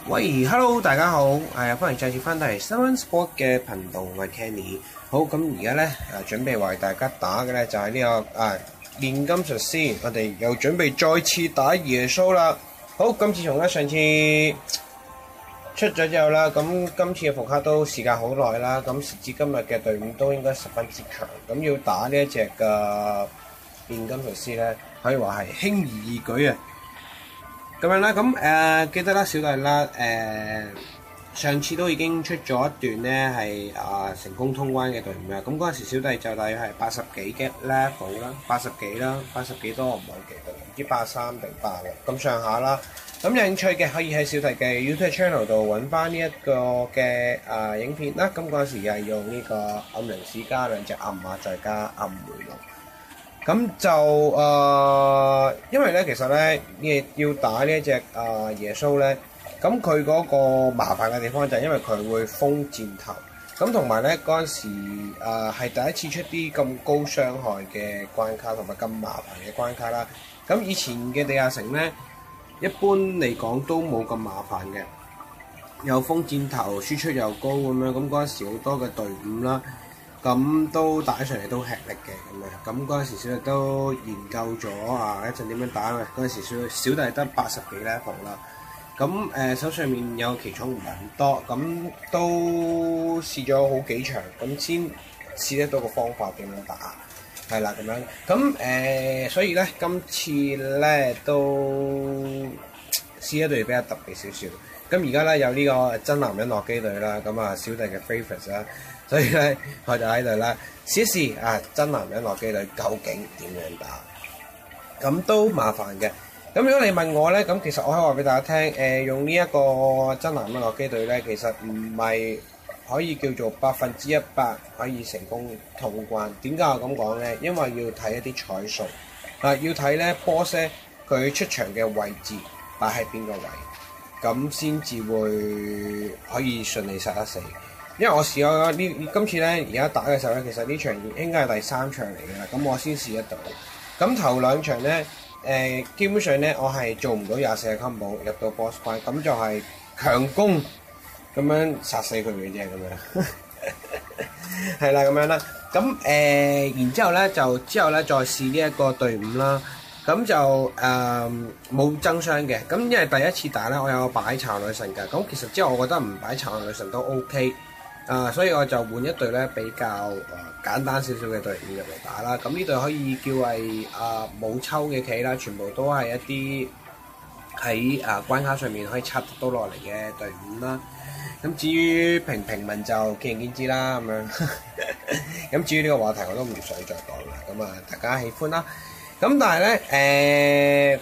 喂，Hello，大家好，歡迎再次翻到嚟 Seven Sport 嘅頻道，我係 Kenny。好，咁而家咧準備為大家打嘅咧就係呢個煉金術師，我哋又準備再次打耶穌啦。好，咁自從咧上次出咗之後啦，咁今次嘅復刻都時間好耐啦，咁時至今日嘅隊伍都應該十分之強，咁要打呢一隻嘅煉金術師咧，可以話係輕而易舉啊！咁樣啦，咁記得啦，小弟啦，上次都已經出咗一段咧，係成功通關嘅隊伍啦。咁嗰陣時小弟就大約係80幾嘅 level 啦，80幾啦，80幾多我唔係好記得，唔知83定86咁上下啦。咁有興趣嘅可以喺小弟嘅 YouTube channel 度揾翻呢一個嘅影片啦。咁嗰陣時又係用呢個暗靈士加兩隻暗馬，再加暗回龍。咁就因為咧，其實咧，你要打呢一隻耶穌咧，咁佢嗰個麻煩嘅地方就係因為佢會封箭頭，咁同埋咧嗰陣時係第一次出啲咁高傷害嘅關卡，同埋咁麻煩嘅關卡啦。咁以前嘅地下城咧，一般嚟講都冇咁麻煩嘅，又封箭頭，輸出又高咁樣，咁嗰陣時好多嘅隊伍啦。咁都打上嚟都吃力嘅咁樣，咁嗰陣時小弟都研究咗一陣點樣打嘅。嗰陣時小弟得80幾 level 啦，咁手上面有奇寵唔係咁多，咁都試咗好幾場，咁先試得到個方法點樣打，係啦咁樣。咁所以咧今次咧都試一隊比較特別少少。咁而家咧有呢個真男人洛基隊啦，咁小弟嘅 favourite 啦。所以咧，我就喺度啦，試一試真男人洛基隊究竟點樣打？咁都麻煩嘅。咁如果你問我咧，咁其實我可以話俾大家聽，用呢一個真男人洛基隊咧，其實唔係可以叫做100%可以成功通關。點解我咁講咧？因為要睇一啲彩數，要睇咧 boss 佢出場嘅位置擺喺邊個位，咁先至會可以順利殺得死。因為我試過今次咧，而家打嘅時候咧，其實呢場應該係第3場嚟嘅啦，咁我先試得到。咁頭2場咧，基本上咧我係做唔到24個 combo 入到 boss 關，咁就係強攻咁樣殺死佢嘅啫，咁樣係啦，咁樣啦。咁然之後咧，再試呢一個隊伍啦。咁就冇增傷嘅。咁因為第一次打咧，我有個擺查女神㗎。咁其實之後我覺得唔擺查女神都 OK。所以我就換一隊咧比較簡單少少嘅隊伍入嚟打啦。咁呢隊可以叫係冇抽嘅棋啦，全部都係一啲喺關卡上面可以刷得到落嚟嘅隊伍啦。咁至於平民就見仁見智啦咁樣。咁至於呢個話題我都唔想再講啦。咁大家喜歡啦。咁但係咧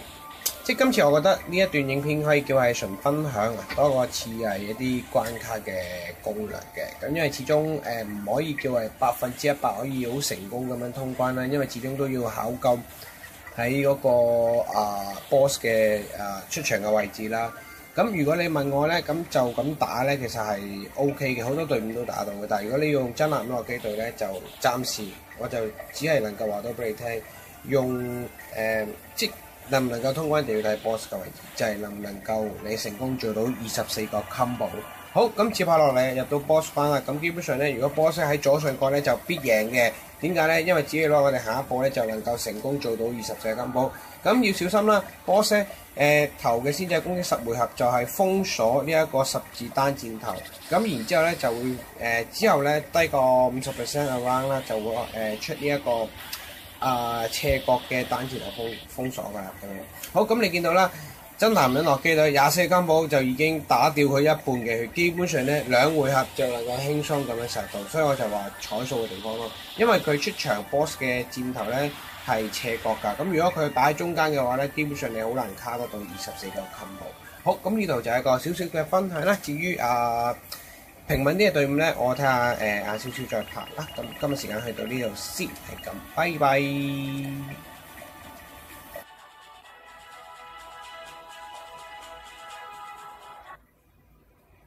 即係今次我覺得呢一段影片可以叫係純分享多過似係一啲關卡嘅攻略嘅。咁因為始終唔可以叫係100%可以好成功咁樣通關啦，因為始終都要考究喺嗰個boss 嘅出場嘅位置啦。咁如果你問我咧，咁就咁打咧，其實係 OK 嘅，好多隊伍都打到嘅。但係如果你用真男人洛基隊咧，就暫時我就只係能夠話到俾你聽，用即能唔能夠通關就要睇 boss 嘅位置，就係能唔能夠你成功做到24個 combo。好，咁接下落嚟入到 boss 關啦。咁基本上咧，如果 boss 喺左上角咧就必贏嘅。點解咧？因為只要攞我哋下一步咧就能夠成功做到24個 combo。咁要小心啦 ，boss 頭嘅先制攻擊10回合就係封鎖呢一個十字單箭頭。咁然之後咧就會之後咧低過50% around 啦，就會出呢一個斜角嘅單箭頭封鎖㗎啦咁樣。好，咁你見到啦，真男人洛基隊24金寶就已經打掉佢一半嘅血，基本上咧2回合就能夠輕鬆咁樣殺到，所以我就話彩數嘅地方咯。因為佢出場 boss 嘅箭頭咧係斜角㗎，咁如果佢擺喺中間嘅話咧，基本上你好難卡得到24個金寶。好，咁呢度就係一個少少嘅分享啦。至於平民啲嘅隊伍咧，我睇下晏少少再拍啦。咁今日時間去到呢度先，係咁，拜拜。